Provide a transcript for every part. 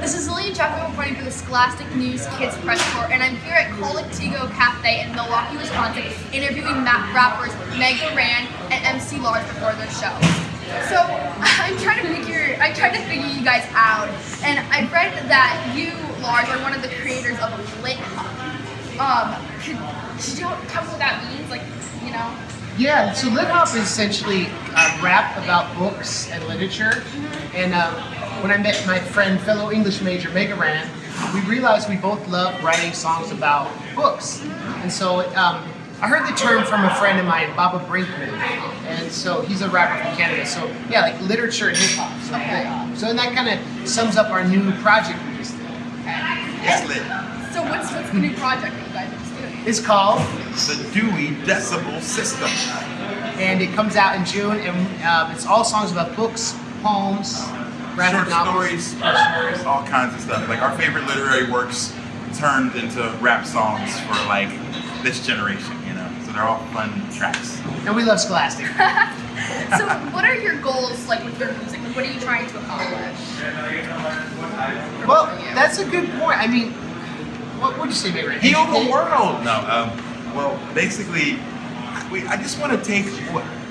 This is Lily and Jacko reporting for the Scholastic News Kids Press Tour, and I'm here at Colectivo Cafe in Milwaukee, Wisconsin, interviewing rappers Mega Ran and MC Lars before their show. So I'm trying to figure you guys out, and I read that you, Lars, are one of the creators of Lit Hop. Could you tell me what that means? Like, you know? Yeah, so Lit Hop is essentially rap about books and literature. And when I met my friend, fellow English major Mega Ran, we realized we both love writing songs about books. And so I heard the term from a friend of mine, Baba Brinkman, and so he's a rapper from Canada. So yeah, like literature and hip hop. So and that kind of sums up our new project we just did. It's lit. So what's the new project that you guys are just doing? It's called The Dewey Decibel System. And it comes out in June, and it's all songs about books, poems, graphic Short novels, stories, all kinds of stuff. Like our favorite literary works turned into rap songs for like this generation, you know. So they're all fun tracks. And we love Scholastic. So what are your goals like with your music? Like, what are you trying to accomplish? Well, that's a good point. I mean, what would you say, Mega Ran? Heal the world. No, well, basically, I just want to take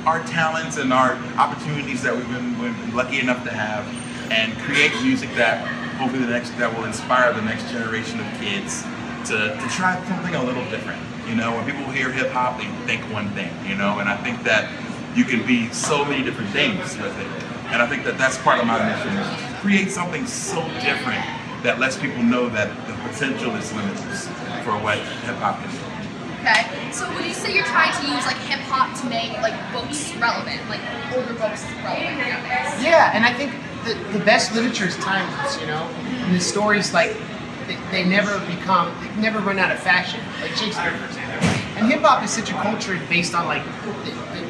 our talents and our opportunities that we've been lucky enough to have, and create music that hopefully that will inspire the next generation of kids to try something a little different. You know, when people hear hip hop, they think one thing. You know, and I think that you can be so many different things with it. And I think that that's part of my mission, is to create something so different that lets people know that the potential is limitless for what hip hop can do. Okay. So would you say you're trying to use like hip hop to make like books relevant, like older books relevant nowadays? Yeah, and I think the best literature is timeless, you know? And the stories, like, they never run out of fashion, like Shakespeare, for example. And hip hop is such a culture based on like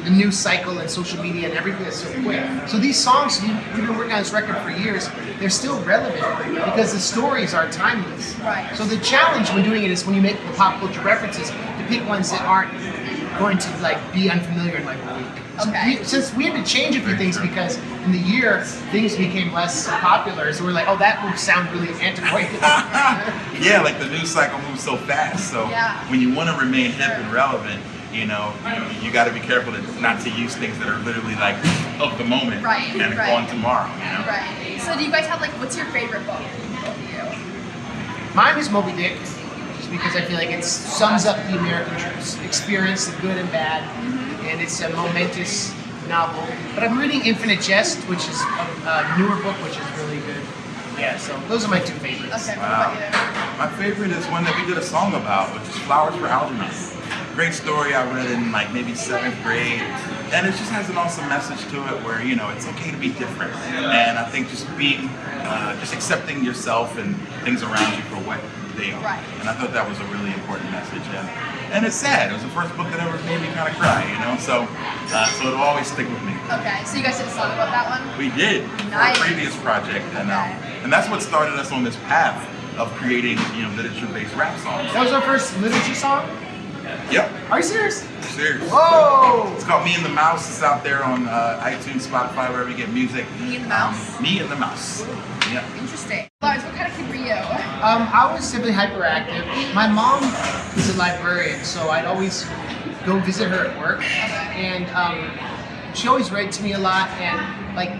the news cycle and social media and everything that's so quick. So these songs, we've been working on this record for years, they're still relevant because the stories are timeless. Right. So the challenge when doing it is when you make the pop culture references, to pick ones that aren't going to like be unfamiliar in like a week. So Okay. since we had to change a few things because in the year things became less popular, so we're like, oh, that will sound really antiquated. Yeah, like the news cycle moves so fast. So Yeah. when you want to remain hip and relevant, you know, you got to be careful not to use things that are literally like of the moment Right, and right. on tomorrow. You know? Right. So do you guys have like, what's your favorite book? Both of you. Mine is Moby Dick, just because I feel like it sums up the American experience, the good and bad, and it's a momentous novel. But I'm reading Infinite Jest, which is a newer book, which is really good. Yeah, so those are my two favorites. Okay. What about you? My favorite is one that we did a song about, which is Flowers for Algernon. Great story I read in like maybe 7th grade. And it just has an awesome message to it where, you know, it's okay to be different. And I think just being, just accepting yourself and things around you for what they are. Right. And I thought that was a really important message. And it's sad. It was the first book that ever made me kind of cry, you know? So it'll always stick with me. Okay. So you guys did a song about that one? We did for Nice. a previous project. Okay. And that's what started us on this path of creating, you know, literature-based rap songs. That was our first literature song? Yep. Are you serious? Serious. Whoa! It's called Me and the Mouse. It's out there on iTunes, Spotify, wherever you get music. Me and the Mouse? Me and the Mouse. Yeah. Interesting. Lars, what kind of kid were you? I was simply hyperactive. My mom is a librarian, so I'd always go visit her at work, and she always read to me a lot. And like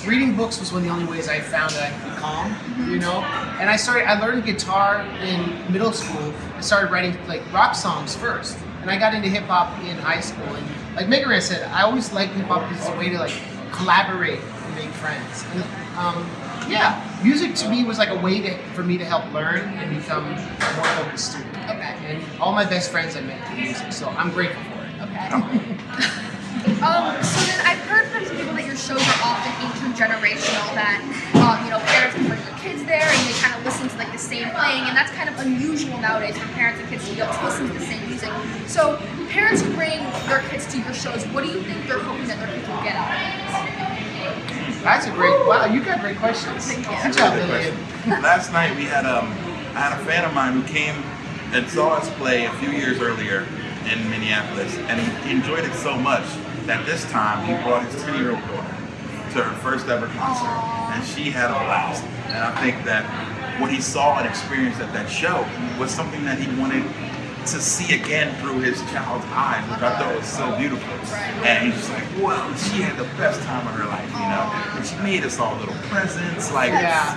reading books was one of the only ways I found that I could be calm, you know. And I learned guitar in middle school. I started writing like rock songs first, and I got into hip hop in high school. And like Mega Ran said, I always liked hip hop because it's a way to like collaborate and make friends. And, yeah, music to me was like a way for me to help learn and become a more focused student. Okay. And all my best friends I met through music, so I'm grateful for it. Okay. So then I've heard from some people that your shows are often intergenerational, that you know, parents can bring their kids there and they kind of listen to like the same thing, and that's kind of unusual nowadays for parents and kids to be able to listen to the same music. So parents who bring their kids to your shows, what do you think they're hoping that their kids will get out of it? That's a wow, you got great questions. Thank you. Good job, Lillian. Last night we had I had a fan of mine who came and saw us play a few years earlier in Minneapolis, and he enjoyed it so much that this time he brought his 10-year-old daughter to her first ever concert, and she had a blast. And I think that what he saw and experienced at that show was something that he wanted to see again through his child's eyes, which I thought was so beautiful. And he's just like, well, she had the best time of her life, you know? And she made us all little presents. Like,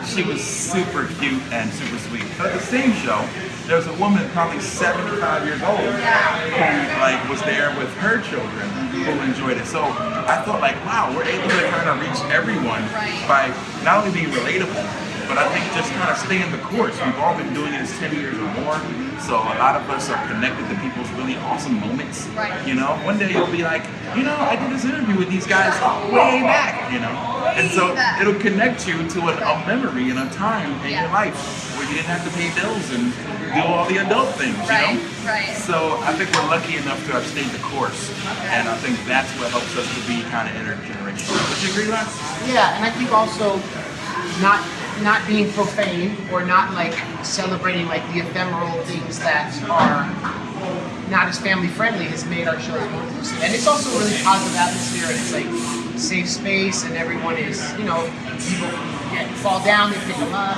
she was super cute and super sweet. But at the same show, there was a woman probably 75 years old who like was there with her children who enjoyed it. So I thought like, wow, we're able to kind of reach everyone by not only being relatable, but I think just kind of staying the course. We've all been doing this 10 years or more, so a lot of us are connected to people's really awesome moments. You know, one day you'll be like, you know, I did this interview with these guys way back, you know? And so it'll connect you to a memory and a time in your life where you didn't have to pay bills and do all the adult things, you know? So I think we're lucky enough to have stayed the course, and I think that's what helps us to be kind of intergenerational. Would you agree, Lars? Yeah, and I think also not being profane or not like celebrating like the ephemeral things that are not as family friendly has made our shows more inclusive. And it's also a really positive atmosphere, and it's like safe space, and everyone is, you know, people fall down, they pick them up.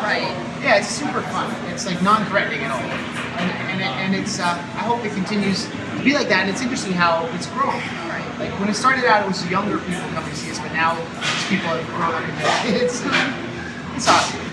Yeah, it's super fun. It's like non-threatening at all. And it's, I hope it continues to be like that, and it's interesting how it's grown. Like when it started out, it was younger people coming to see us, but now people have grown up and it's awesome.